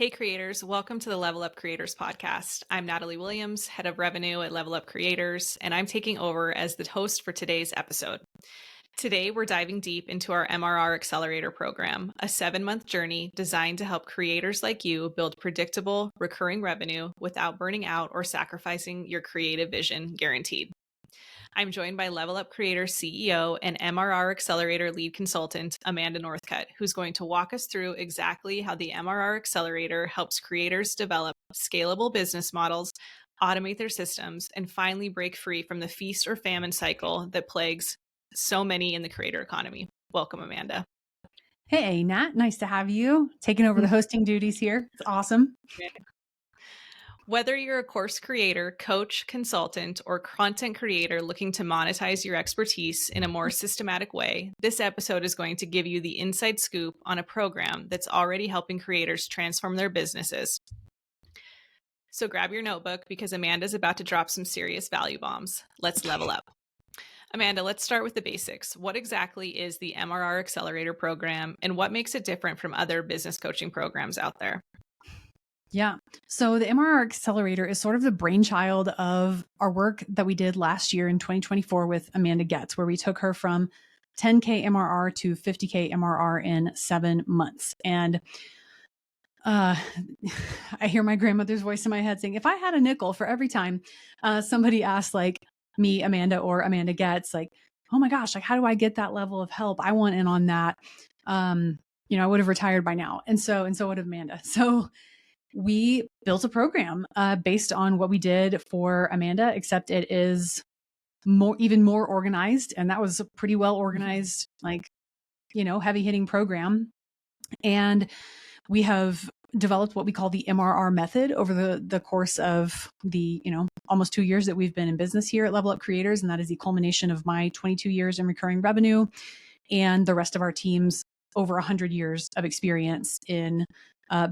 Hey creators, welcome to the Level Up Creators podcast. I'm Natalie Williams, head of revenue at Level Up Creators, and I'm taking over as the host for today's episode. Today, we're diving deep into our MRR Accelerator program, a 7-month journey designed to help creators like you build predictable, recurring revenue without burning out or sacrificing your creative vision, guaranteed. I'm joined by Level Up Creator CEO and MRR Accelerator lead consultant, Amanda Northcutt, who's going to walk us through exactly how the MRR Accelerator helps creators develop scalable business models, automate their systems, and finally break free from the feast or famine cycle that plagues so many in the creator economy. Welcome, Amanda. Hey, Nat, nice to have you taking over the hosting duties here. It's awesome. Whether you're a course creator, coach, consultant, or content creator looking to monetize your expertise in a more systematic way, this episode is going to give you the inside scoop on a program that's already helping creators transform their businesses. So grab your notebook because Amanda's about to drop some serious value bombs. Let's level up. Amanda, let's start with the basics. What exactly is the MRR Accelerator program, and what makes it different from other business coaching programs out there? Yeah. So the MRR Accelerator is sort of the brainchild of our work that we did last year in 2024 with Amanda Getz, where we took her from 10K MRR to 50K MRR in 7 months. And I hear my grandmother's voice in my head saying, if I had a nickel for every time somebody asked like me, Amanda, or Amanda Getz, like, oh my gosh, like, how do I get that level of help? I want in on that. I would have retired by now. And so would Amanda. So we built a program based on what we did for Amanda, except it is even more organized. And that was a pretty well organized, heavy hitting program. And we have developed what we call the MRR Method over the course of the, almost 2 years that we've been in business here at Level Up Creators. And that is the culmination of my 22 years in recurring revenue and the rest of our team's over 100 years of experience in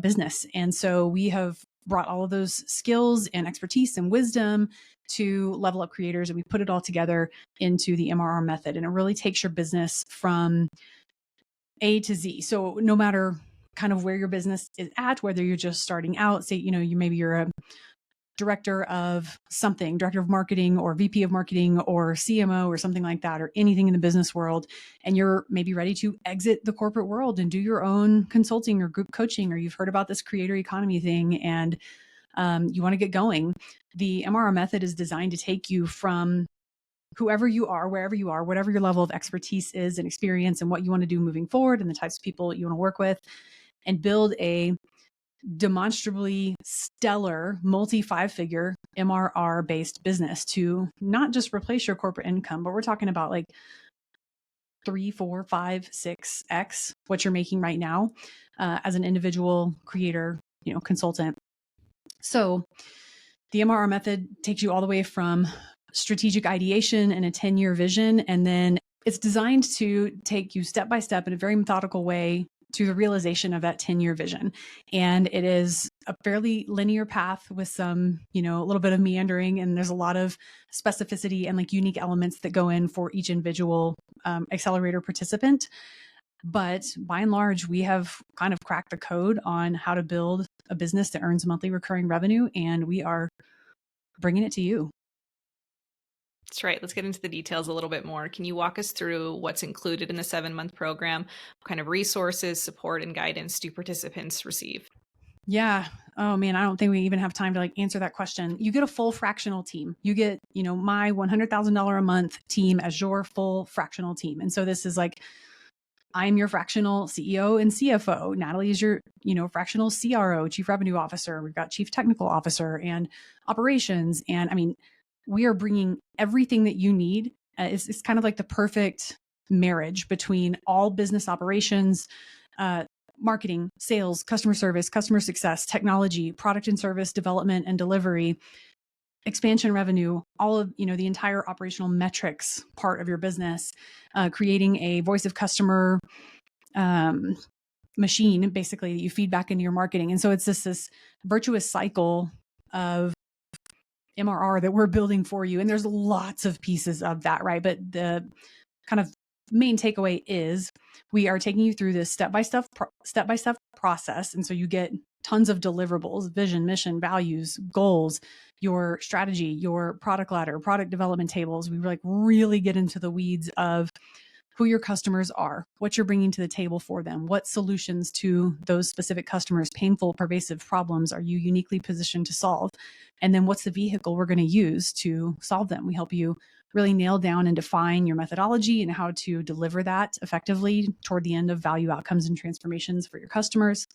business. And so we have brought all of those skills and expertise and wisdom to Level Up Creators, and we put it all together into the MRR Method. And it really takes your business from A to Z. So no matter kind of where your business is at, whether you're just starting out, say, you're a director of something, director of marketing or VP of marketing or CMO or something like that, or anything in the business world, and you're maybe ready to exit the corporate world and do your own consulting or group coaching, or you've heard about this creator economy thing and you want to get going. The MRR Method is designed to take you from whoever you are, wherever you are, whatever your level of expertise is and experience and what you want to do moving forward and the types of people you want to work with, and build a demonstrably stellar multi-5-figure MRR based business to not just replace your corporate income, but we're talking about like 3, 4, 5, 6x what you're making right now as an individual creator, consultant. So the MRR Method takes you all the way from strategic ideation and a 10-year vision, and then it's designed to take you step by step in a very methodical way to the realization of that 10-year vision. And it is a fairly linear path with some, a little bit of meandering, and there's a lot of specificity and like unique elements that go in for each individual accelerator participant. But by and large, we have kind of cracked the code on how to build a business that earns monthly recurring revenue, and we are bringing it to you. That's right. Let's get into the details a little bit more. Can you walk us through what's included in the 7-month program? What kind of resources, support, and guidance do participants receive? Yeah. Oh man, I don't think we even have time to answer that question. You get a full fractional team. You get, my $100,000 a month team as your full fractional team. And so this is I'm your fractional CEO and CFO. Natalie is your, fractional CRO, Chief Revenue Officer. We've got Chief Technical Officer and operations. And we are bringing everything that you need. It's kind of like the perfect marriage between all business operations, marketing, sales, customer service, customer success, technology, product and service development and delivery, expansion revenue, all of, the entire operational metrics part of your business, creating a voice of customer machine, basically, that you feed back into your marketing. And so it's this virtuous cycle of MRR that we're building for you. And there's lots of pieces of that, right? But the kind of main takeaway is we are taking you through this step-by-step process. And so you get tons of deliverables, vision, mission, values, goals, your strategy, your product ladder, product development tables. We like really get into the weeds of who your customers are, what you're bringing to the table for them, what solutions to those specific customers' painful, pervasive problems are you uniquely positioned to solve? And then what's the vehicle we're going to use to solve them? We help you really nail down and define your methodology and how to deliver that effectively toward the end of value outcomes and transformations for your customers.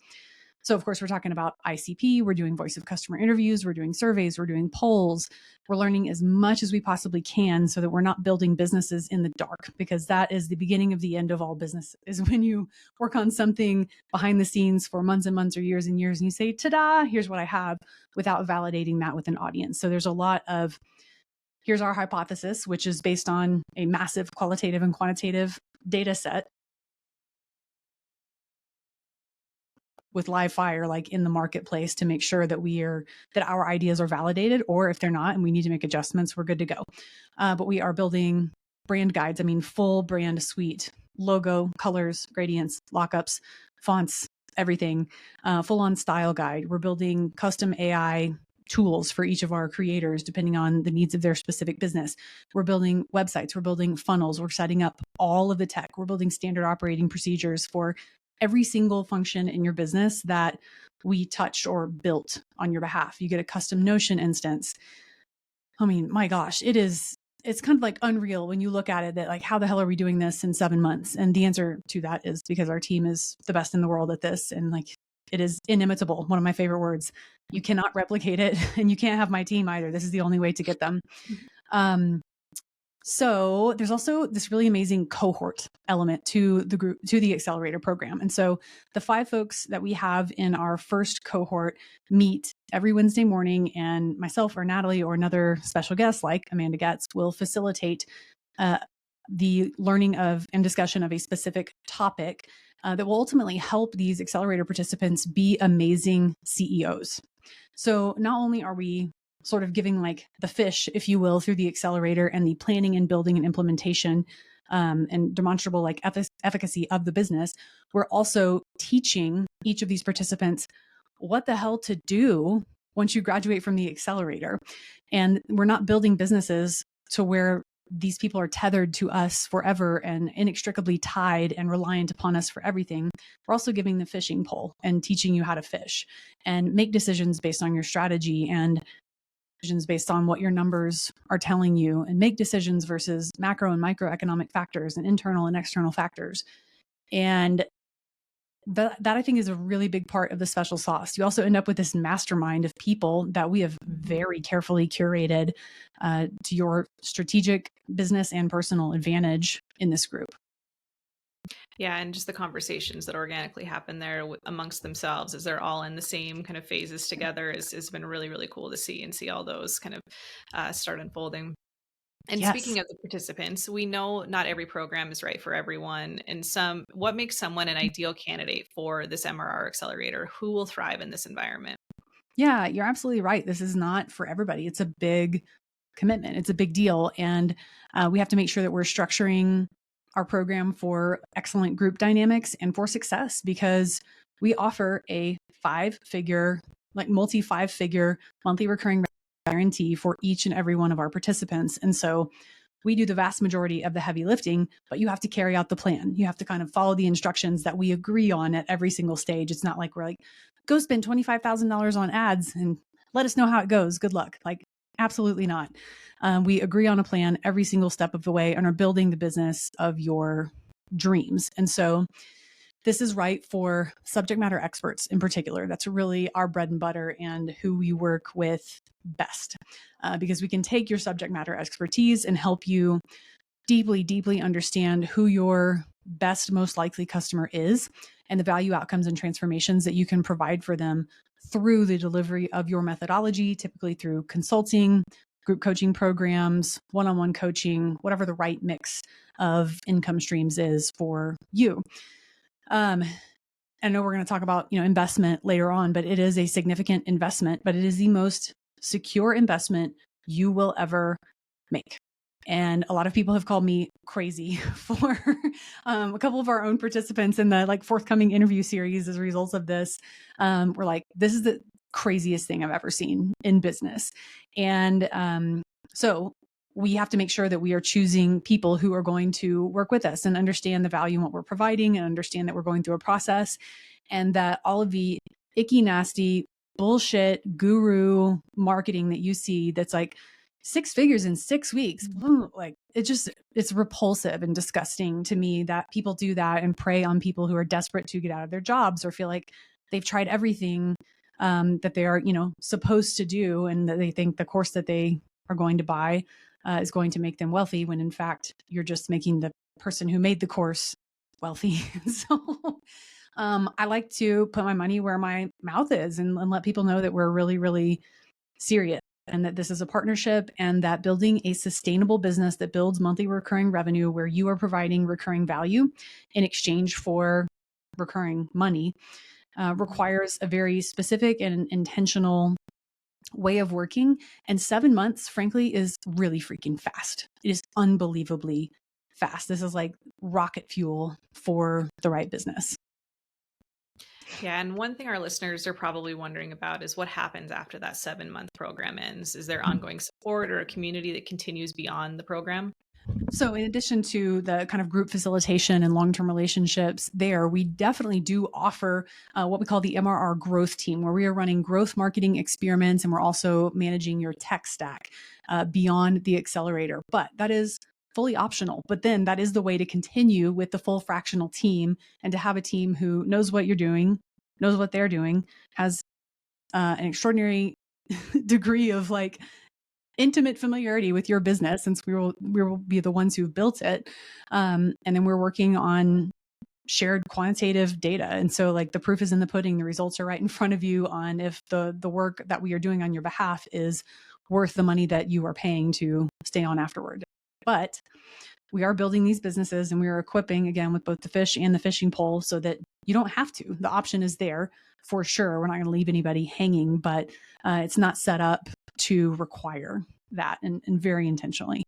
So, of course, we're talking about ICP. We're doing voice of customer interviews. We're doing surveys. We're doing polls. We're learning as much as we possibly can so that we're not building businesses in the dark, because that is the beginning of the end of all business, is when you work on something behind the scenes for months and months or years and years, and you say, ta-da, here's what I have, without validating that with an audience. So there's a lot of, here's our hypothesis, which is based on a massive qualitative and quantitative data set with live fire, like in the marketplace, to make sure that that our ideas are validated, or if they're not and we need to make adjustments, we're good to go. But we are building brand guides. I mean, full brand suite, logo, colors, gradients, lockups, fonts, everything, full on style guide. We're building custom AI tools for each of our creators, depending on the needs of their specific business. We're building websites, we're building funnels, we're setting up all of the tech. We're building standard operating procedures for every single function in your business that we touched or built on your behalf. You get a custom Notion instance. I mean, my gosh, it's kind of like unreal when you look at it, that like, how the hell are we doing this in 7 months? And the answer to that is because our team is the best in the world at this. And like, it is inimitable. One of my favorite words. You cannot replicate it, and you can't have my team either. This is the only way to get them. So there's also this really amazing cohort element to the group, to the accelerator program. And so the 5 folks that we have in our first cohort meet every Wednesday morning, and myself or Natalie or another special guest like Amanda Getz will facilitate the learning of and discussion of a specific topic that will ultimately help these accelerator participants be amazing CEOs. So not only are we sort of giving like the fish, if you will, through the accelerator and the planning and building and implementation and demonstrable like efficacy of the business, we're also teaching each of these participants what the hell to do once you graduate from the accelerator. And we're not building businesses to where these people are tethered to us forever and inextricably tied and reliant upon us for everything. We're also giving the fishing pole and teaching you how to fish and make decisions based on your strategy and decisions based on what your numbers are telling you, and make decisions versus macro and microeconomic factors and internal and external factors. And that I think is a really big part of the special sauce. You also end up with this mastermind of people that we have very carefully curated to your strategic business and personal advantage in this group. Yeah, and just the conversations that organically happen there amongst themselves as they're all in the same kind of phases together has been really, really cool to see, and see all those kind of start unfolding. And Yes. Speaking of the participants, we know not every program is right for everyone. And what makes someone an ideal candidate for this MRR Accelerator? Who will thrive in this environment? Yeah, you're absolutely right. This is not for everybody. It's a big commitment. It's a big deal. And we have to make sure that we're structuring our program for excellent group dynamics and for success, because we offer a 5-figure, like multi-5-figure monthly recurring guarantee for each and every one of our participants. And so we do the vast majority of the heavy lifting, but you have to carry out the plan. You have to kind of follow the instructions that we agree on at every single stage. It's not like we're like, go spend $25,000 on ads and let us know how it goes. Good luck. Like, absolutely not. We agree on a plan every single step of the way and are building the business of your dreams. And so this is right for subject matter experts in particular. That's really our bread and butter and who we work with best, because we can take your subject matter expertise and help you deeply, deeply understand who your best, most likely customer is and the value outcomes and transformations that you can provide for them through the delivery of your methodology, typically through consulting, group coaching programs, one-on-one coaching, whatever the right mix of income streams is for you. I know we're going to talk about, investment later on, but it is a significant investment, but it is the most secure investment you will ever make. And a lot of people have called me crazy for a couple of our own participants in the forthcoming interview series as a result of this. We're like, this is the craziest thing I've ever seen in business. And so we have to make sure that we are choosing people who are going to work with us and understand the value in what we're providing and understand that we're going through a process, and that all of the icky, nasty bullshit guru marketing that you see that's like 6 figures in 6 weeks, like it's repulsive and disgusting to me that people do that and prey on people who are desperate to get out of their jobs or feel like they've tried everything that they are, supposed to do, and that they think the course that they are going to buy is going to make them wealthy, when in fact you're just making the person who made the course wealthy. So I like to put my money where my mouth is and let people know that we're really, really serious, and that this is a partnership, and that building a sustainable business that builds monthly recurring revenue where you are providing recurring value in exchange for recurring money requires a very specific and intentional way of working. And 7 months, frankly, is really freaking fast. It is unbelievably fast. This is like rocket fuel for the right business. Yeah, and one thing our listeners are probably wondering about is what happens after that 7-month program ends. Is there ongoing support or a community that continues beyond the program? So in addition to the kind of group facilitation and long-term relationships there, we definitely do offer what we call the MRR growth team, where we are running growth marketing experiments, and we're also managing your tech stack beyond the accelerator. But that is fully optional. But then that is the way to continue with the full fractional team, and to have a team who knows what you're doing, knows what they're doing, has an extraordinary degree of intimate familiarity with your business, since we will be the ones who've built it. And then we're working on shared quantitative data. And so the proof is in the pudding. The results are right in front of you on if the work that we are doing on your behalf is worth the money that you are paying to stay on afterward. But we are building these businesses, and we are equipping, again, with both the fish and the fishing pole, so that you don't have to. The option is there for sure. We're not going to leave anybody hanging, but it's not set up to require that, and very intentionally.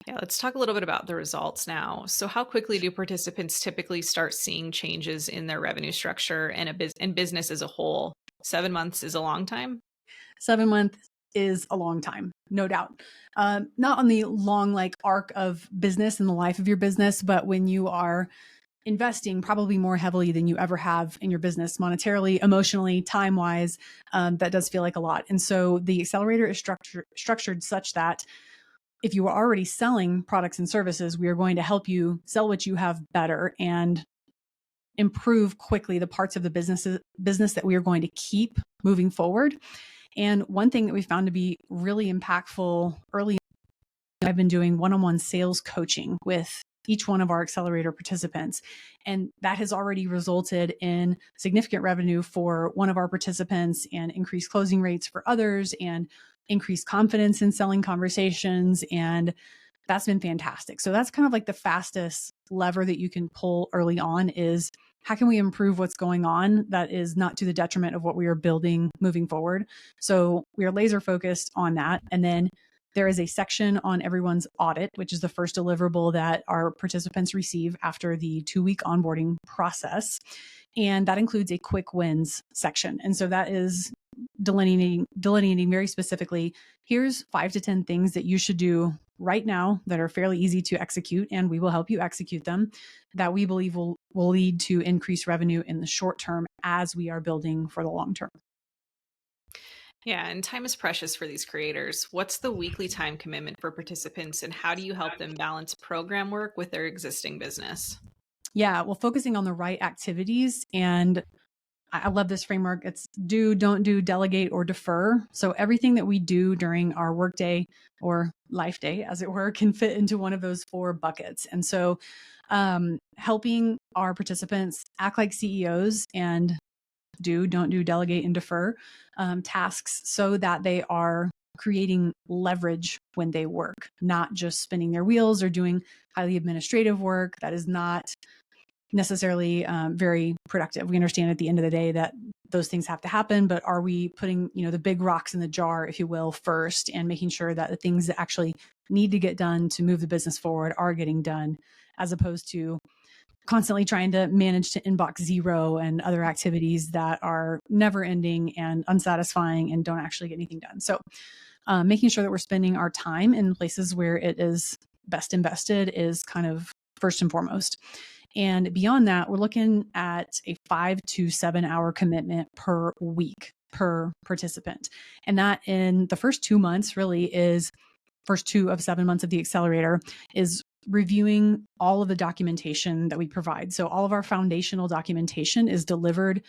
Yeah, let's talk a little bit about the results now. So how quickly do participants typically start seeing changes in their revenue structure and business as a whole? 7 months is a long time? 7 months is a long time, no doubt. Not on the long arc of business and the life of your business, but when you are investing probably more heavily than you ever have in your business, monetarily, emotionally, time-wise, that does feel like a lot. And so the accelerator is structured such that if you are already selling products and services, we are going to help you sell what you have better and improve quickly the parts of the business that we are going to keep moving forward. And one thing that we found to be really impactful early on, I've been doing one-on-one sales coaching with each one of our accelerator participants. And that has already resulted in significant revenue for one of our participants, and increased closing rates for others, and increased confidence in selling conversations. And that's been fantastic. So that's kind of the fastest lever that you can pull early on, is how can we improve what's going on that is not to the detriment of what we are building moving forward. So we are laser focused on that. And then there is a section on everyone's audit, which is the first deliverable that our participants receive after the 2-week onboarding process. And that includes a quick wins section. And so that is delineating very specifically, here's 5 to 10 things that you should do right now that are fairly easy to execute, and we will help you execute them, that we believe will lead to increased revenue in the short term as we are building for the long term. Yeah, and time is precious for these creators. What's the weekly time commitment for participants, and how do you help them balance program work with their existing business? Yeah, well, focusing on the right activities. And I love this framework. It's do, don't do, delegate, or defer. So everything that we do during our workday or life day, as it were, can fit into one of those 4 buckets. And so helping our participants act like CEOs and do, don't do, delegate, and defer tasks, so that they are creating leverage when they work, not just spinning their wheels or doing highly administrative work that is not necessarily very productive. We understand at the end of the day that those things have to happen, but are we putting, the big rocks in the jar, if you will, first, and making sure that the things that actually need to get done to move the business forward are getting done, as opposed to constantly trying to manage to inbox zero and other activities that are never ending and unsatisfying and don't actually get anything done. So making sure that we're spending our time in places where it is best invested is kind of first and foremost. And beyond that, we're looking at a 5 to 7 hour commitment per week per participant. And that in the first 2 months really is first 2 of 7 months of the accelerator is reviewing all of the documentation that we provide. So all of our foundational documentation is delivered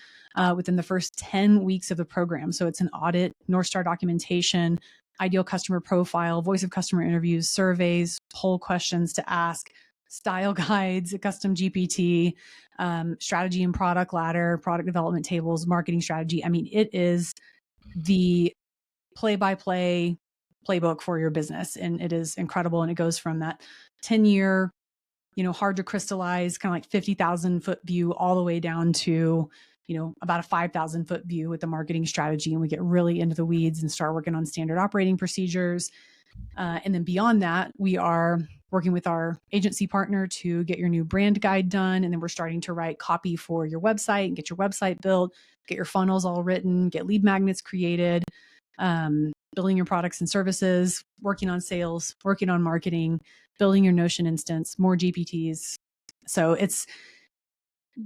within the first 10 weeks of the program. So it's an audit, North Star documentation, ideal customer profile, voice of customer interviews, surveys, poll questions to ask, style guides, a custom GPT, strategy and product ladder, product development tables, marketing strategy. I mean, it is the play-by-play playbook for your business. And it is incredible. And it goes from that 10-year, hard to crystallize, kind of like 50,000 foot view all the way down to, about a 5,000 foot view with the marketing strategy. And we get really into the weeds and start working on standard operating procedures. And then beyond that, we are working with our agency partner to get your new brand guide done. And then we're starting to write copy for your website and get your website built, get your funnels all written, get lead magnets created, building your products and services, working on sales, working on marketing, building your Notion instance, more GPTs. So it's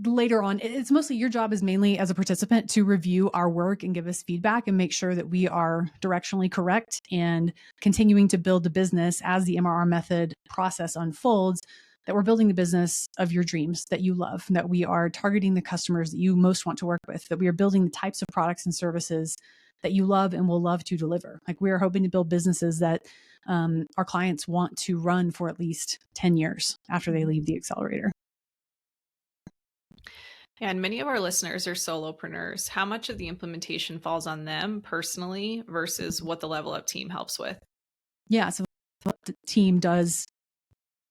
later on, it's mostly your job is mainly as a participant to review our work and give us feedback and make sure that we are directionally correct and continuing to build the business as the MRR method process unfolds, that we're building the business of your dreams that you love, that we are targeting the customers that you most want to work with, that we are building the types of products and services that you love and will love to deliver. Like we are hoping to build businesses that our clients want to run for at least 10 years after they leave the accelerator. And many of our listeners are solopreneurs. How much of the implementation falls on them personally versus what the Level Up team helps with? Yeah, so the team does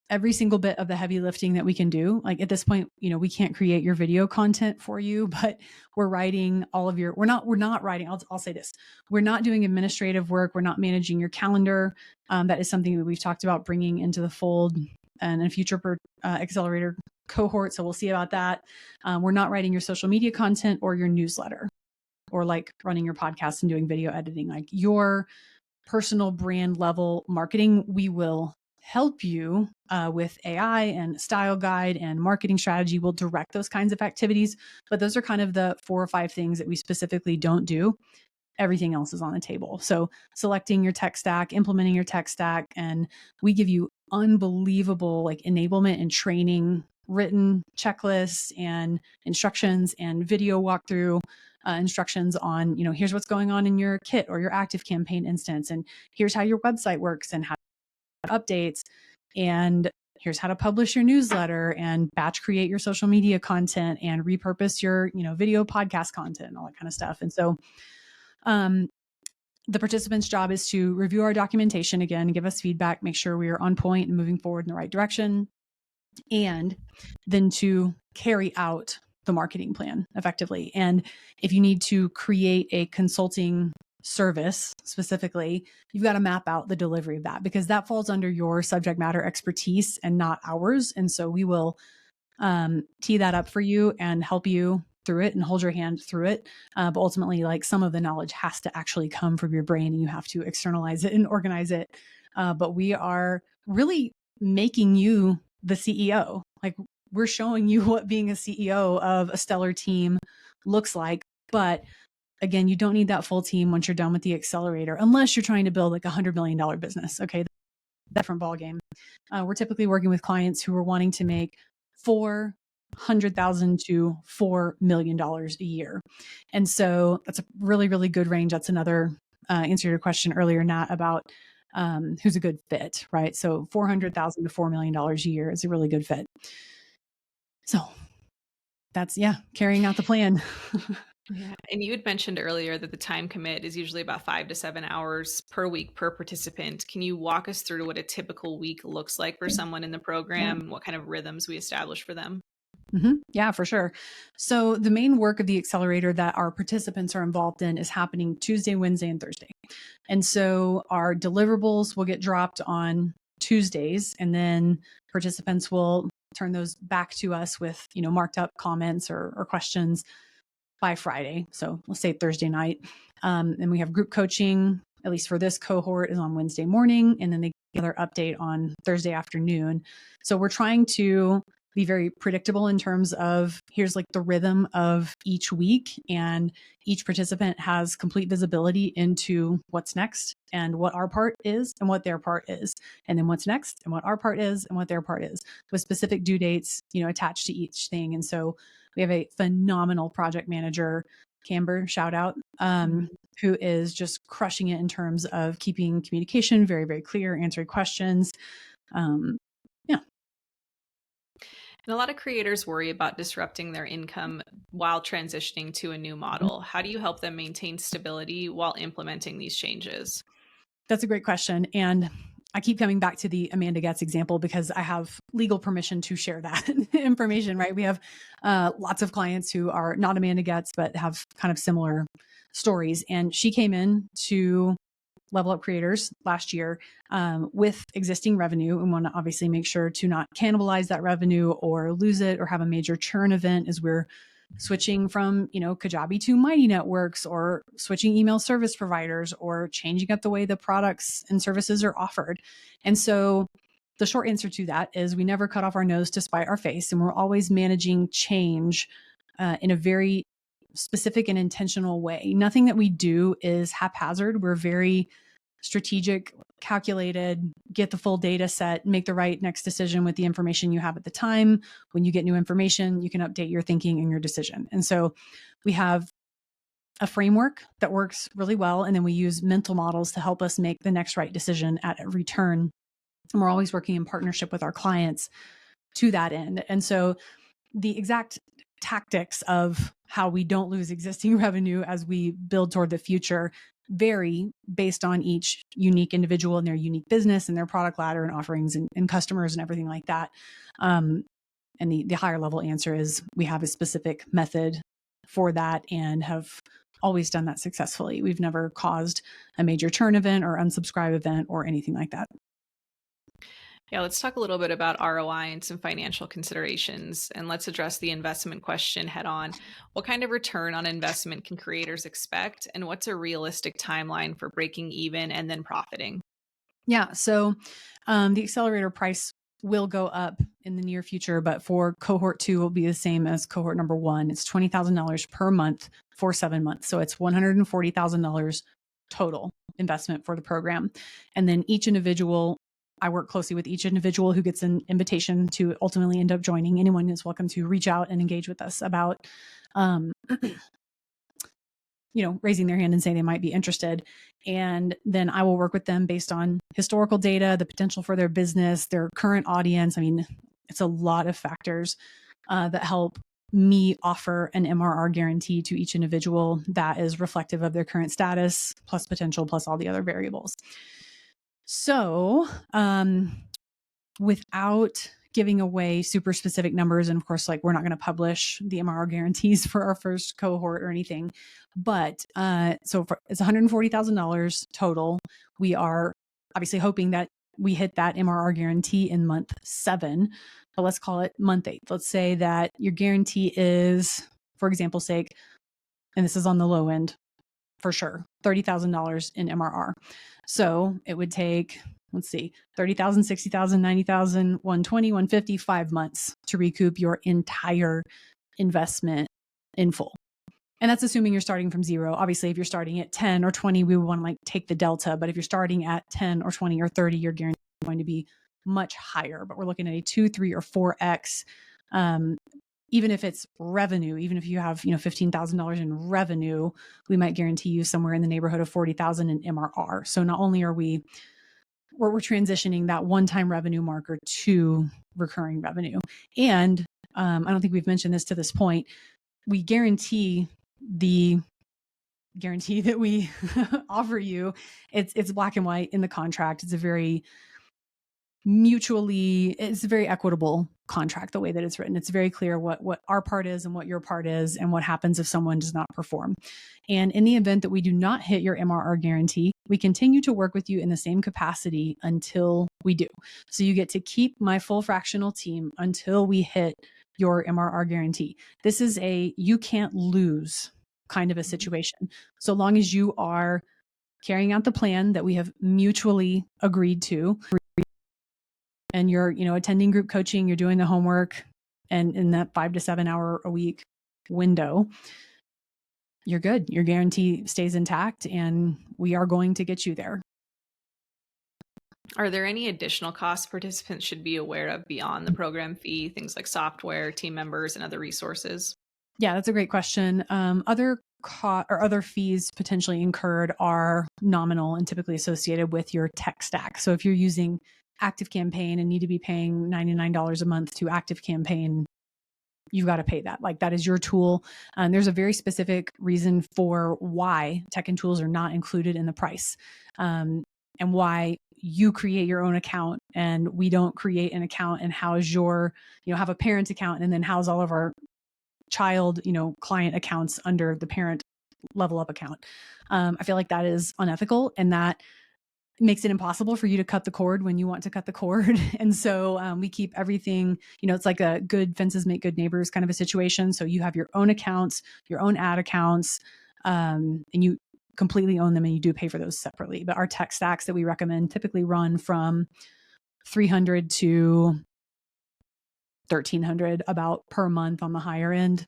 every single bit of the heavy lifting that we can do. Like at this point, we can't create your video content for you, but we're writing all of your, we're not writing, I'll say this, we're not doing administrative work. We're not managing your calendar. That is something that we've talked about bringing into the fold and a future accelerator cohort. So we'll see about that. We're not writing your social media content or your newsletter or like running your podcast and doing video editing, like your personal brand level marketing. We will help you with AI and style guide and marketing strategy. We'll direct those kinds of activities, but those are kind of the 4 or 5 things that we specifically don't do. Everything else is on the table. So selecting your tech stack, implementing your tech stack, and we give you unbelievable like enablement and training, written checklists and instructions and video walkthrough instructions on, here's what's going on in your kit or your active campaign instance. And here's how your website works and how updates, and here's how to publish your newsletter and batch create your social media content and repurpose your video podcast content and all that kind of stuff. And so the participant's job is to review our documentation again, give us feedback, make sure we are on point and moving forward in the right direction, and then to carry out the marketing plan effectively. And if you need to create a consulting service specifically, you've got to map out the delivery of that because that falls under your subject matter expertise and not ours. And so we will tee that up for you and help you through it and hold your hand through it. But ultimately, like some of the knowledge has to actually come from your brain and you have to externalize it and organize it. But we are really making you the CEO. Like we're showing you what being a CEO of a stellar team looks like. But again, you don't need that full team once you're done with the accelerator, unless you're trying to build like $100 million business. Okay. Different ballgame. We're typically working with clients who are wanting to make $400,000 to $4 million a year. And so that's a really, really good range. That's another answer to your question earlier, Nat, about who's a good fit, right? So $400,000 to $4 million a year is a really good fit. So that's, carrying out the plan. Yeah. And you had mentioned earlier that the time commit is usually about 5 to 7 hours per week per participant. Can you walk us through what a typical week looks like for someone in the program and what kind of rhythms we establish for them? Yeah, for sure. So the main work of the accelerator that our participants are involved in is happening Tuesday, Wednesday, and Thursday. And so our deliverables will get dropped on Tuesdays, and then participants will turn those back to us with, marked up comments or questions by Friday. So let's say Thursday night. And we have group coaching, at least for this cohort, is on Wednesday morning. And then they get another update on Thursday afternoon. So we're trying to be very predictable in terms of here's like the rhythm of each week, and each participant has complete visibility into what's next and what our part is and what their part is, and then what's next and what our part is and what their part is, with specific due dates, attached to each thing. And so we have a phenomenal project manager, Camber, shout out, who is just crushing it in terms of keeping communication very, very clear, answering questions. And a lot of creators worry about disrupting their income while transitioning to a new model. How do you help them maintain stability while implementing these changes? That's a great question. And I keep coming back to the Amanda Getz example because I have legal permission to share that information, right? We have lots of clients who are not Amanda Getz, but have kind of similar stories. And she came in to Level Up Creators last year with existing revenue, and want to obviously make sure to not cannibalize that revenue or lose it or have a major churn event as we're switching from, Kajabi to Mighty Networks, or switching email service providers, or changing up the way the products and services are offered. And so the short answer to that is we never cut off our nose to spite our face, and we're always managing change in a very specific and intentional way. Nothing that we do is haphazard. We're very strategic, calculated, get the full data set, make the right next decision with the information you have at the time. When you get new information, you can update your thinking and your decision. And so we have a framework that works really well. And then we use mental models to help us make the next right decision at every turn. And we're always working in partnership with our clients to that end. And so the exact tactics of how we don't lose existing revenue as we build toward the future vary based on each unique individual and their unique business and their product ladder and offerings and customers and everything like that. And the higher level answer is we have a specific method for that and have always done that successfully. We've never caused a major churn event or unsubscribe event or anything like that. Yeah, let's talk a little bit about ROI and some financial considerations, and let's address the investment question head on. What kind of return on investment can creators expect, and what's a realistic timeline for breaking even and then profiting? Yeah, so the accelerator price will go up in the near future, but for cohort 2 will be the same as cohort number 1. It's $20,000 per month for 7 months. So it's $140,000 total investment for the program. And then each individual, I work closely with each individual who gets an invitation to ultimately end up joining. Anyone is welcome to reach out and engage with us about, raising their hand and saying they might be interested. And then I will work with them based on historical data, the potential for their business, their current audience. I mean, it's a lot of factors that help me offer an MRR guarantee to each individual that is reflective of their current status, plus potential, plus all the other variables. So without giving away super specific numbers, and of course, like, we're not going to publish the MRR guarantees for our first cohort or anything, but it's $140,000 total. We are obviously hoping that we hit that MRR guarantee in month 7, but let's call it month 8. Let's say that your guarantee is, for example's sake, and this is on the low end for sure, $30,000 in MRR. So it would take, let's see, 30,000, 60,000, 90,000, 120, 150, 5 months to recoup your entire investment in full. And that's assuming you're starting from 0. Obviously, if you're starting at 10 or 20, we would want to take the delta. But if you're starting at 10 or 20 or 30, your guarantee is going to be much higher. But we're looking at a 2, 3, or 4x. Even if it's revenue, even if you have, $15,000 in revenue, we might guarantee you somewhere in the neighborhood of 40,000 in MRR. So not only are we're transitioning that one-time revenue marker to recurring revenue. And I don't think we've mentioned this to this point. We guarantee that we offer you. It's black and white in the contract. It's a very it's a very equitable contract, the way that it's written. It's very clear what our part is and what your part is and what happens if someone does not perform. And in the event that we do not hit your MRR guarantee, we continue to work with you in the same capacity until we do. So you get to keep my full fractional team until we hit your MRR guarantee. This is a you can't lose kind of a situation. So long as you are carrying out the plan that we have mutually agreed to, and you're, attending group coaching, you're doing the homework, and in that 5 to 7 hour a week window, you're good. Your guarantee stays intact, and we are going to get you there. Are there any additional costs participants should be aware of beyond the program fee, things like software, team members, and other resources? Yeah, that's a great question. Other fees potentially incurred are nominal and typically associated with your tech stack. So if you're using ActiveCampaign and need to be paying $99 a month to ActiveCampaign, you've got to pay that. Like, that is your tool. There's a very specific reason for why tech and tools are not included in the price, and why you create your own account and we don't create an account and house have a parent account and then house all of our child, client accounts under the parent Level Up account. I feel like that is unethical, and that makes it impossible for you to cut the cord when you want to cut the cord. And so we keep everything, it's like a good fences make good neighbors kind of a situation. So you have your own accounts, your own ad accounts, and you completely own them, and you do pay for those separately. But our tech stacks that we recommend typically run from $300 to $1,300 about per month on the higher end.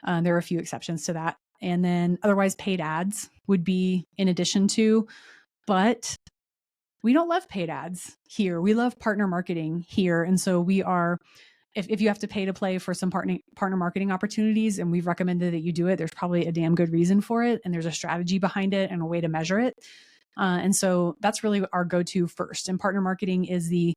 There are a few exceptions to that. And then otherwise paid ads would be in addition to, but we don't love paid ads here. We love partner marketing here. And so we are, if you have to pay to play for some partner marketing opportunities, and we've recommended that you do it, there's probably a damn good reason for it. And there's a strategy behind it and a way to measure it. And so that's really our go-to first. And partner marketing is the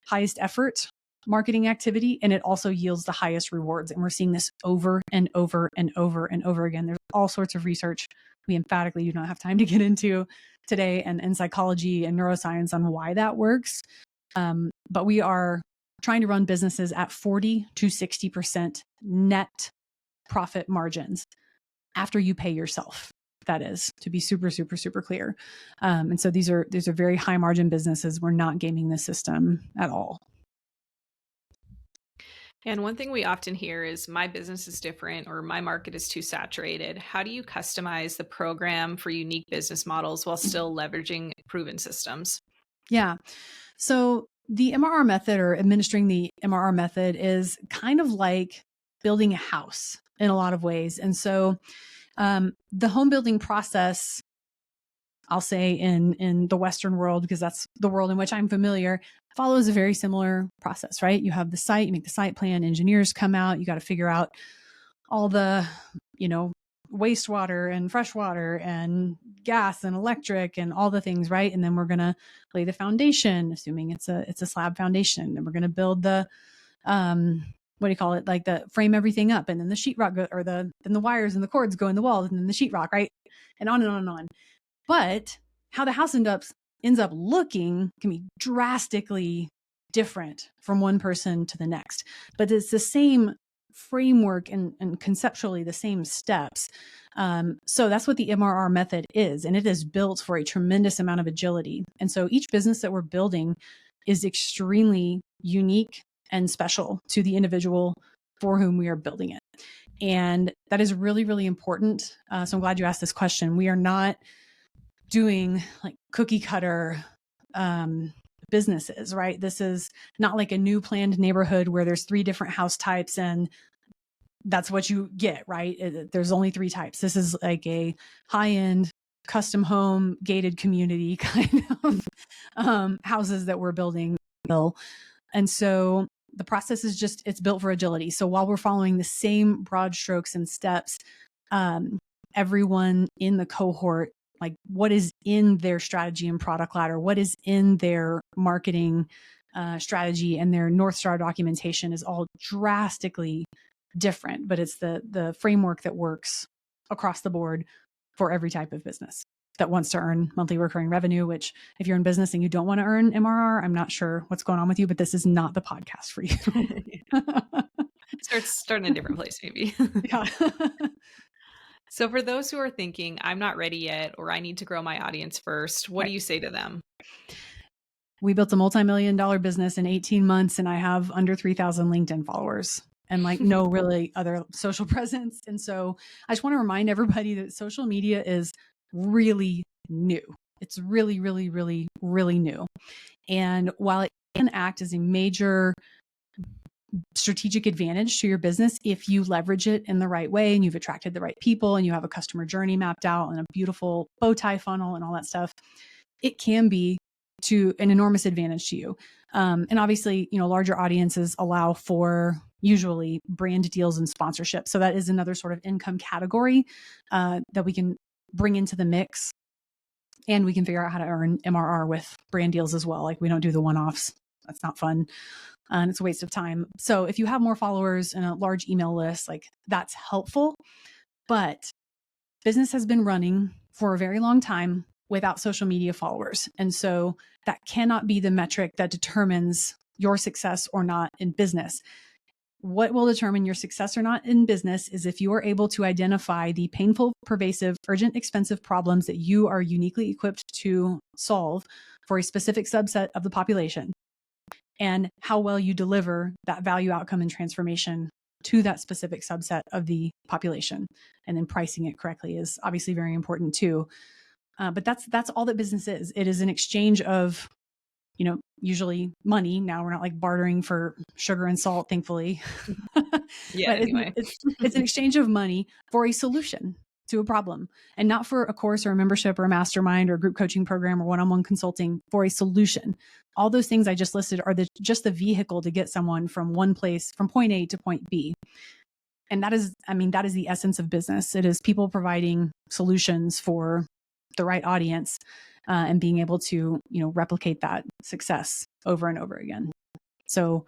highest effort marketing activity, and it also yields the highest rewards. And we're seeing this over and over and over and over again. There's all sorts of research we emphatically do not have time to get into today, and psychology and neuroscience on why that works. But we are trying to run businesses at 40 to 60% net profit margins after you pay yourself. That is, to be super, super, super clear. And so these are very high margin businesses. We're not gaming the system at all. And one thing we often hear is my business is different, or my market is too saturated. How do you customize the program for unique business models while still leveraging proven systems? Yeah. So the MRR method, or administering the MRR method, is kind of like building a house in a lot of ways. And so the home building process, I'll say in the Western world, because that's the world in which I'm familiar, follows a very similar process, right? You have the site, you make the site plan, engineers come out, you got to figure out all the, wastewater and freshwater and gas and electric and all the things, right? And then we're going to lay the foundation, assuming it's a slab foundation, and we're going to build the, what do you call it? Like the frame everything up, and then the sheetrock then the wires and the cords go in the walls, and then the sheetrock, right? And on and on and on. But how the house ends up looking can be drastically different from one person to the next. But it's the same framework and conceptually the same steps. So that's what the MRR method is. And it is built for a tremendous amount of agility. And so each business that we're building is extremely unique and special to the individual for whom we are building it. And that is really, really important. So I'm glad you asked this question. We are not doing like cookie cutter businesses, right? This is not like a new planned neighborhood where there's 3 different house types and that's what you get, right? There's only 3 types. This is like a high-end custom home gated community kind of houses that we're building. And so the process is it's built for agility. So while we're following the same broad strokes and steps, everyone in the cohort, like what is in their strategy and product ladder, what is in their marketing strategy and their North Star documentation is all drastically different, but it's the framework that works across the board for every type of business. that wants to earn monthly recurring revenue, which if you're in business and you don't want to earn MRR, I'm not sure what's going on with you, but this is not the podcast for you. Start in a different place, maybe. Yeah. So for those who are thinking, I'm not ready yet, or I need to grow my audience first, what Right. do you say to them? We built a multi-million-dollar business in 18 months and I have under 3,000 LinkedIn followers and like no really other social presence. And so I just want to remind everybody that social media is really new. It's really, really, really, really new. And while it can act as a major strategic advantage to your business, if you leverage it in the right way and you've attracted the right people and you have a customer journey mapped out and a beautiful bow tie funnel and all that stuff, it can be to an enormous advantage to you. And obviously, larger audiences allow for usually brand deals and sponsorship. So that is another sort of income category that we can bring into the mix. And we can figure out how to earn MRR with brand deals as well. Like we don't do the one-offs. That's not fun. And it's a waste of time. So if you have more followers and a large email list, like that's helpful. But business has been running for a very long time without social media followers. And so that cannot be the metric that determines your success or not in business. What will determine your success or not in business is if you are able to identify the painful, pervasive, urgent, expensive problems that you are uniquely equipped to solve for a specific subset of the population, and how well you deliver that value, outcome, and transformation to that specific subset of the population. And then pricing it correctly is obviously very important too. But that's all that business is. It is an exchange of, usually money. Now we're not like bartering for sugar and salt, thankfully. Yeah, But anyway. it's an exchange of money for a solution to a problem, and not for a course or a membership or a mastermind or a group coaching program or one-on-one consulting, for a solution. All those things I just listed are just the vehicle to get someone from one place, from point A to point B. And that is the essence of business. It is people providing solutions for the right audience and being able to, replicate that success over and over again. So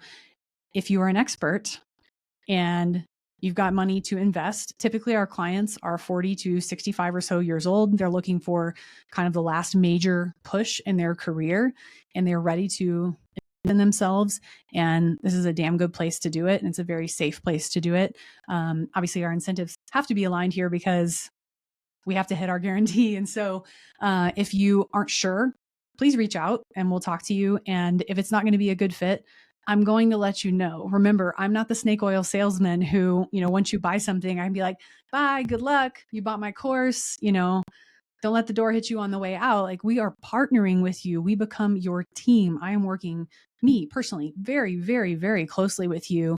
if you are an expert and you've got money to invest, typically our clients are 40 to 65 or so years old. They're looking for kind of the last major push in their career, and they're ready to in themselves. And this is a damn good place to do it. And it's a very safe place to do it. Obviously our incentives have to be aligned here because we have to hit our guarantee. And so if you aren't sure, please reach out and we'll talk to you. And if it's not going to be a good fit, I'm going to let you know. Remember, I'm not the snake oil salesman who, once you buy something, I can be like, bye, good luck. You bought my course, don't let the door hit you on the way out. Like, we are partnering with you. We become your team. I am working, me personally, very, very, very closely with you.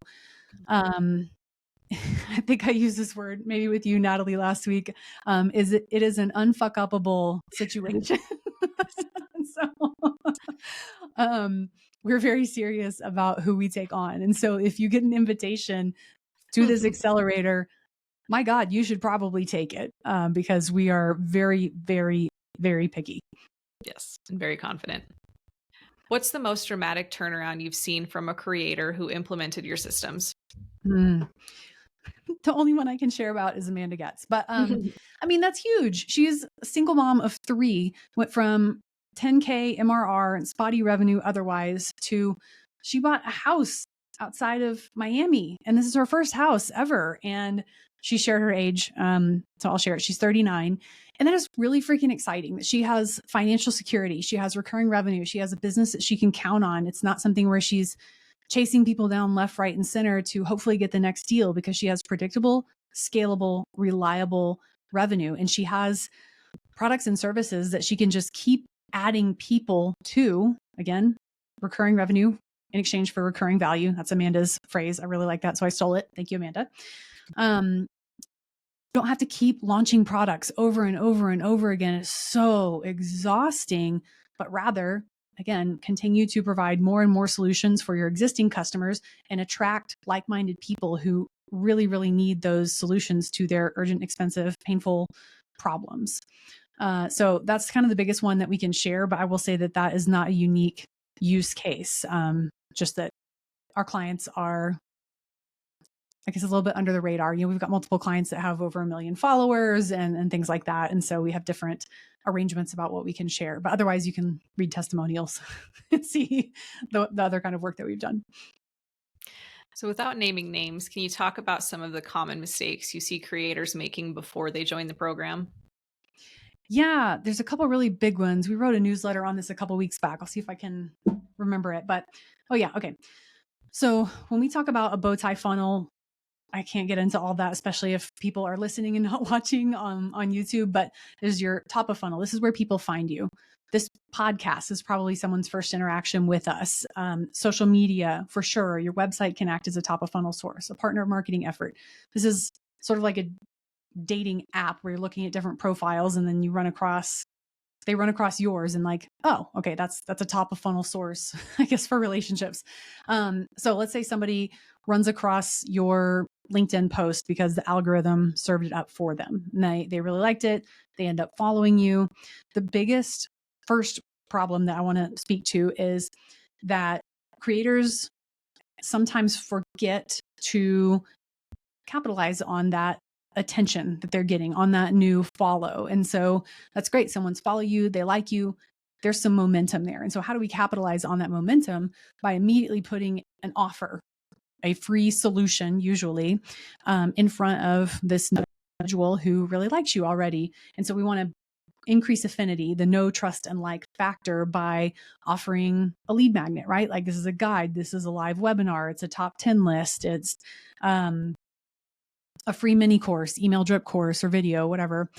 I think I used this word maybe with you, Natalie, last week. It is an unfuck-upable situation. So we're very serious about who we take on. And so if you get an invitation to this accelerator, my God, you should probably take it because we are very, very, very picky. Yes, and very confident. What's the most dramatic turnaround you've seen from a creator who implemented your systems? The only one I can share about is Amanda Getz. But that's huge. She's a single mom of 3, went from 10K MRR and spotty revenue otherwise to she bought a house outside of Miami. And this is her first house ever. And she shared her age. So I'll share it. She's 39. And that is really freaking exciting that she has financial security. She has recurring revenue. She has a business that she can count on. It's not something where she's chasing people down left, right, and center to hopefully get the next deal, because she has predictable, scalable, reliable revenue. And she has products and services that she can just keep adding people to, again, recurring revenue in exchange for recurring value. That's Amanda's phrase. I really like that. So I stole it. Thank you, Amanda. Don't have to keep launching products over and over and over again. It's so exhausting, but rather, again, continue to provide more and more solutions for your existing customers and attract like-minded people who really, really need those solutions to their urgent, expensive, painful problems. So that's kind of the biggest one that we can share, but I will say that that is not a unique use case. Just that our clients are I guess, a little bit under the radar. We've got multiple clients that have over 1 million followers and things like that. And so we have different arrangements about what we can share. But otherwise, you can read testimonials and see the other kind of work that we've done. So, without naming names, can you talk about some of the common mistakes you see creators making before they join the program? Yeah, there's a couple really big ones. We wrote a newsletter on this a couple weeks back. I'll see if I can remember it. But oh yeah, okay. So when we talk about a bow tie funnel, I can't get into all that, especially if people are listening and not watching on YouTube, but there's your top of funnel. This is where people find you. This podcast is probably someone's first interaction with us. Social media, for sure. Your website can act as a top of funnel source, a partner marketing effort. This is sort of like a dating app where you're looking at different profiles and then they run across yours and like, oh, okay, that's a top of funnel source, I guess, for relationships. So let's say somebody runs across your LinkedIn post because the algorithm served it up for them. And they really liked it. They end up following you. The biggest first problem that I want to speak to is that creators sometimes forget to capitalize on that attention that they're getting, on that new follow. And so that's great. Someone's follow you, they like you, there's some momentum there. And so how do we capitalize on that momentum? By immediately putting an offer, a free solution, usually, in front of this individual who really likes you already. And so we want to increase affinity, the know, trust, and like factor by offering a lead magnet, right? Like, this is a guide, this is a live webinar, it's a top 10 list, it's a free mini course, email drip course or video, whatever,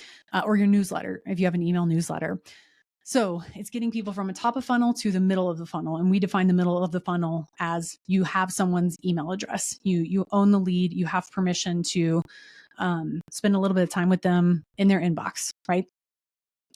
or your newsletter, if you have an email newsletter. So it's getting people from a top of funnel to the middle of the funnel. And we define the middle of the funnel as you have someone's email address. You own the lead. You have permission to spend a little bit of time with them in their inbox, right?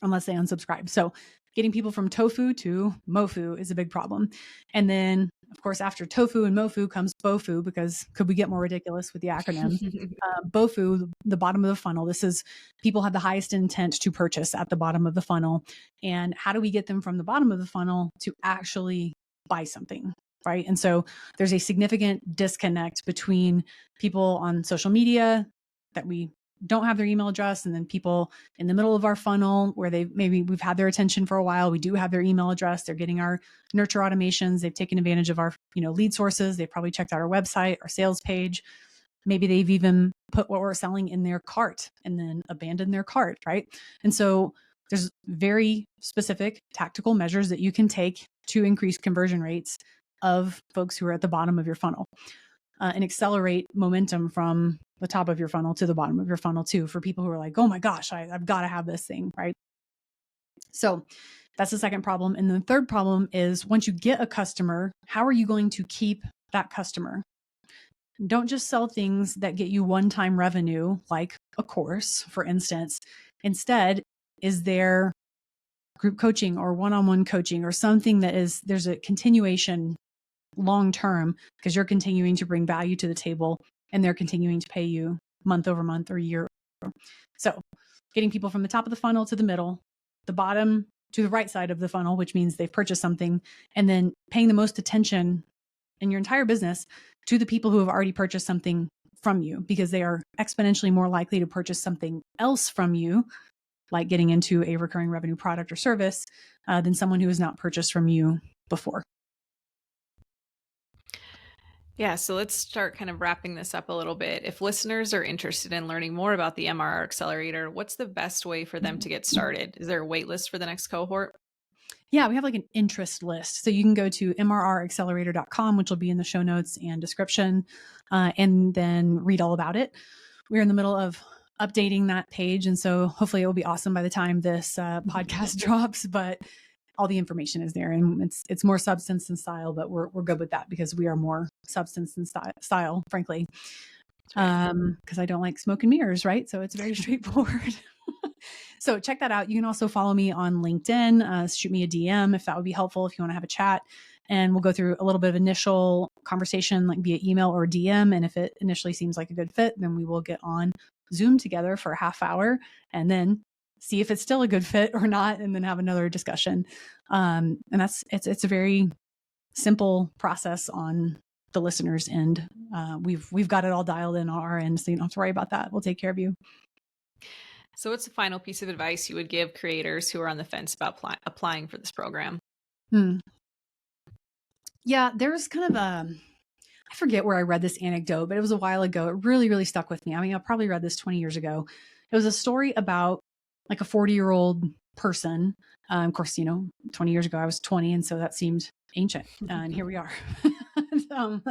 Unless they unsubscribe. So getting people from tofu to mofu is a big problem. And then, of course, after tofu and mofu comes bofu, because could we get more ridiculous with the acronym? Bofu, the bottom of the funnel. This is people have the highest intent to purchase at the bottom of the funnel. And how do we get them from the bottom of the funnel to actually buy something? Right. And so there's a significant disconnect between people on social media that we don't have their email address, and then people in the middle of our funnel where we've had their attention for a while. We do have their email address. They're getting our nurture automations. They've taken advantage of our, lead sources. They've probably checked out our website, our sales page. Maybe they've even put what we're selling in their cart and then abandoned their cart, right? And so there's very specific tactical measures that you can take to increase conversion rates of folks who are at the bottom of your funnel. And accelerate momentum from the top of your funnel to the bottom of your funnel too, for people who are like, oh my gosh, I've got to have this thing, right? So that's the second problem. And the third problem is, once you get a customer, how are you going to keep that customer? Don't just sell things that get you one-time revenue, like a course, for instance. Instead, is there group coaching or one-on-one coaching or something there's a continuation long-term, because you're continuing to bring value to the table and they're continuing to pay you month over month or year. So getting people from the top of the funnel to the middle, the bottom to the right side of the funnel, which means they've purchased something, and then paying the most attention in your entire business to the people who have already purchased something from you, because they are exponentially more likely to purchase something else from you, like getting into a recurring revenue product or service, than someone who has not purchased from you before. Yeah, so let's start kind of wrapping this up a little bit. If listeners are interested in learning more about the MRR Accelerator, what's the best way for them to get started? Is there a wait list for the next cohort? Yeah, we have like an interest list. So you can go to mrraccelerator.com, which will be in the show notes and description, and then read all about it. We're in the middle of updating that page. And so hopefully it will be awesome by the time this podcast drops, but all the information is there, and it's more substance than style, but we're good with that because we are more substance than style, frankly. Because I don't like smoke and mirrors, right? So it's very straightforward. So check that out. You can also follow me on LinkedIn, shoot me a DM if that would be helpful, if you want to have a chat, and we'll go through a little bit of initial conversation, like via email or DM. And if it initially seems like a good fit, then we will get on Zoom together for a half hour and then see if it's still a good fit or not, and then have another discussion. And it's a very simple process on the listeners' end. We've got it all dialed in on our end, so you don't have to worry about that. We'll take care of you. So what's the final piece of advice you would give creators who are on the fence about applying for this program? Yeah, there's kind of I forget where I read this anecdote, but it was a while ago. It really, really stuck with me. I mean, I probably read this 20 years ago. It was a story about like a 40-year-old person. Of course, 20 years ago, I was 20. And so that seemed ancient. And here we are. And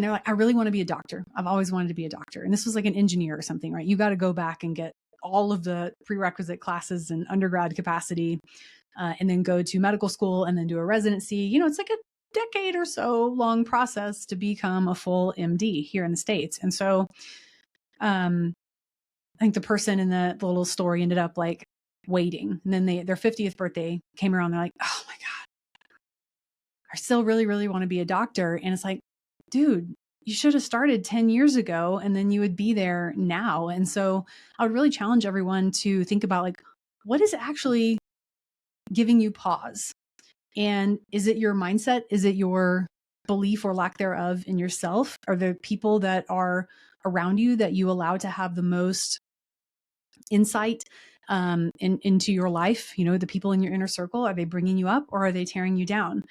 they're like, I really want to be a doctor. I've always wanted to be a doctor. And this was like an engineer or something, right? You got to go back and get all of the prerequisite classes and undergrad capacity, and then go to medical school and then do a residency. It's like a decade or so long process to become a full MD here in the States. And so I think the person in the little story ended up like waiting. And then their 50th birthday came around. They're like, oh my God, I still really, really want to be a doctor. And it's like, dude, you should have started 10 years ago and then you would be there now. And so I would really challenge everyone to think about like, what is actually giving you pause? And is it your mindset? Is it your belief or lack thereof in yourself? Are the people that are around you that you allow to have the most insight into your life? The people in your inner circle, are they bringing you up or are they tearing you down?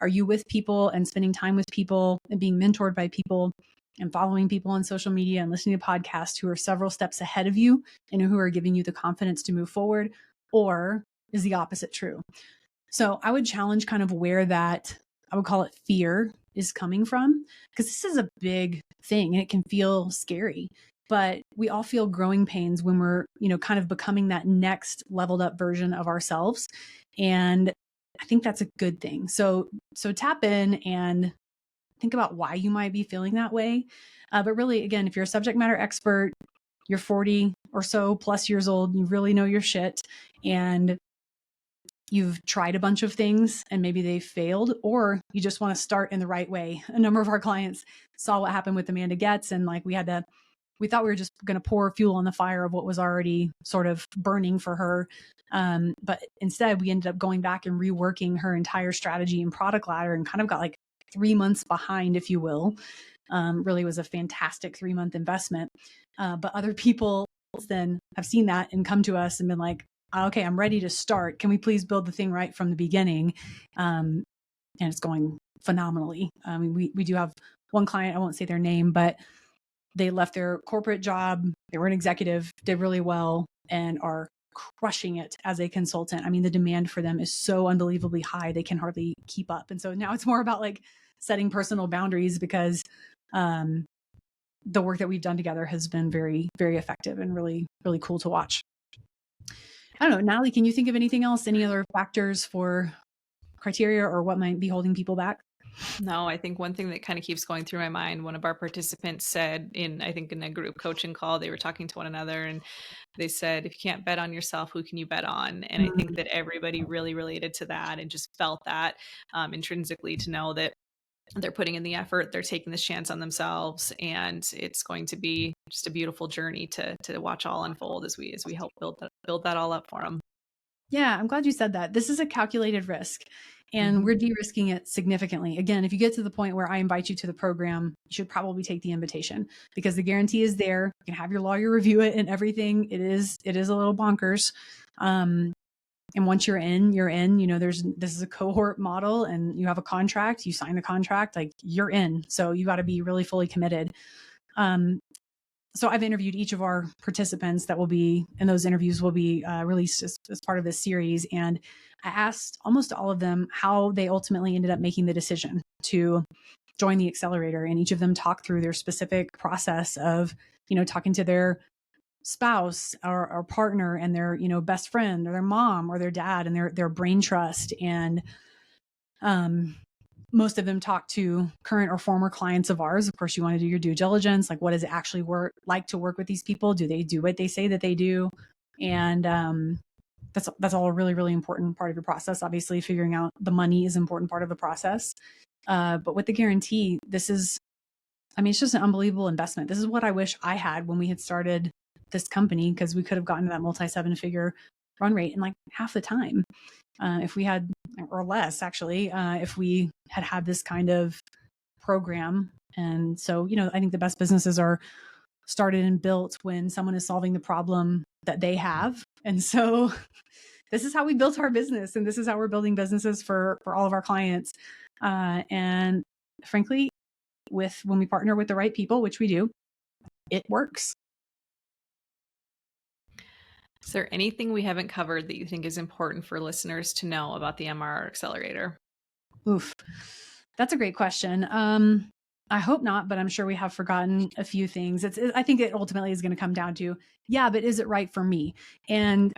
Are you with people and spending time with people and being mentored by people and following people on social media and listening to podcasts who are several steps ahead of you and who are giving you the confidence to move forward? Or is the opposite true? So I would challenge kind of where that, I would call it fear, is coming from, because this is a big thing and it can feel scary. But we all feel growing pains when we're, kind of becoming that next leveled up version of ourselves. And I think that's a good thing. So tap in and think about why you might be feeling that way. But really, again, if you're a subject matter expert, you're 40 or so plus years old, you really know your shit, and you've tried a bunch of things and maybe they failed, or you just want to start in the right way. A number of our clients saw what happened with Amanda Getz, and like we thought we were just going to pour fuel on the fire of what was already sort of burning for her. But instead we ended up going back and reworking her entire strategy and product ladder and kind of got like 3 months behind, if you will. Really was a fantastic 3-month investment. But other people then have seen that and come to us and been like, okay, I'm ready to start. Can we please build the thing right from the beginning? And it's going phenomenally. I mean, we do have one client, I won't say their name, but they left their corporate job. They were an executive, did really well, and are crushing it as a consultant. I mean, the demand for them is so unbelievably high, they can hardly keep up. And so now it's more about like setting personal boundaries, because the work that we've done together has been very, very effective and really, really cool to watch. I don't know, Natalie, can you think of anything else? Any other factors for criteria or what might be holding people back? No, I think one thing that kind of keeps going through my mind, one of our participants said in a group coaching call, they were talking to one another and they said, if you can't bet on yourself, who can you bet on? And I think that everybody really related to that and just felt that intrinsically, to know that they're putting in the effort, they're taking this chance on themselves, and it's going to be just a beautiful journey to watch all unfold as we help build that all up for them. Yeah, I'm glad you said that. This is a calculated risk, and we're de-risking it significantly. Again, if you get to the point where I invite you to the program, you should probably take the invitation, because the guarantee is there. You can have your lawyer review it and everything. It is a little bonkers. And once you're in, this is a cohort model and you have a contract, you sign the contract, like you're in. So you got to be really fully committed. So I've interviewed each of our participants that will be, and those interviews will be released as part of this series. And I asked almost all of them how they ultimately ended up making the decision to join the accelerator. And each of them talked through their specific process of, talking to their spouse or partner and their, best friend or their mom or their dad and their brain trust. And most of them talk to current or former clients of ours. Of course, you want to do your due diligence. Like, what does it actually like to work with these people? Do they do what they say that they do? And that's all a really, really important part of your process. Obviously, figuring out the money is an important part of the process. But with the guarantee, it's just an unbelievable investment. This is what I wish I had when we had started this company, because we could have gotten to that multi-7-figure run rate in like half the time. If we had, or less actually, if we had this kind of program. And so, I think the best businesses are started and built when someone is solving the problem that they have. And so this is how we built our business, and this is how we're building businesses for all of our clients. And frankly, when we partner with the right people, which we do, it works. Is there anything we haven't covered that you think is important for listeners to know about the MRR Accelerator? Oof, that's a great question. I hope not, but I'm sure we have forgotten a few things. I think it ultimately is going to come down to, but is it right for me? And,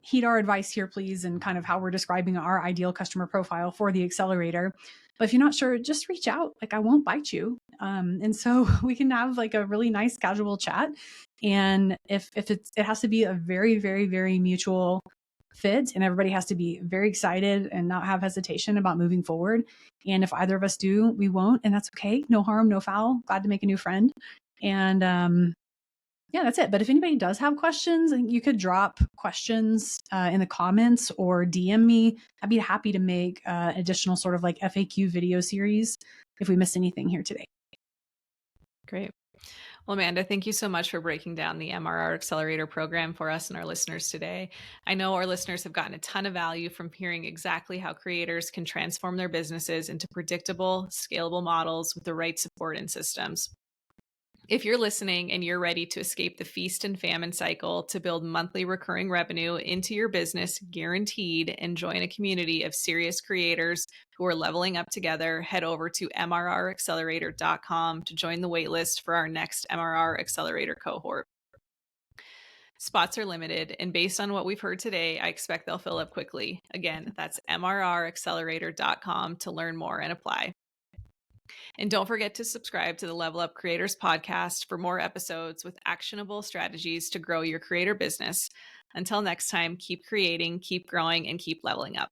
heed our advice here, please, and kind of how we're describing our ideal customer profile for the accelerator. But if you're not sure, just reach out. Like, I won't bite you. And so we can have like a really nice casual chat. And if it has to be a very, very, very mutual fit, and everybody has to be very excited and not have hesitation about moving forward. And if either of us do, we won't, and that's okay. No harm, no foul. Glad to make a new friend. And that's it. But if anybody does have questions, you could drop questions in the comments or DM me. I'd be happy to make additional sort of like FAQ video series if we missed anything here today. Great. Well, Amanda, thank you so much for breaking down the MRR Accelerator program for us and our listeners today. I know our listeners have gotten a ton of value from hearing exactly how creators can transform their businesses into predictable, scalable models with the right support and systems. If you're listening and you're ready to escape the feast and famine cycle to build monthly recurring revenue into your business guaranteed and join a community of serious creators who are leveling up together, head over to mrraccelerator.com to join the waitlist for our next MRR Accelerator cohort. Spots are limited, and based on what we've heard today, I expect they'll fill up quickly. Again, that's mrraccelerator.com to learn more and apply. And don't forget to subscribe to the Level Up Creators podcast for more episodes with actionable strategies to grow your creator business. Until next time, keep creating, keep growing, and keep leveling up.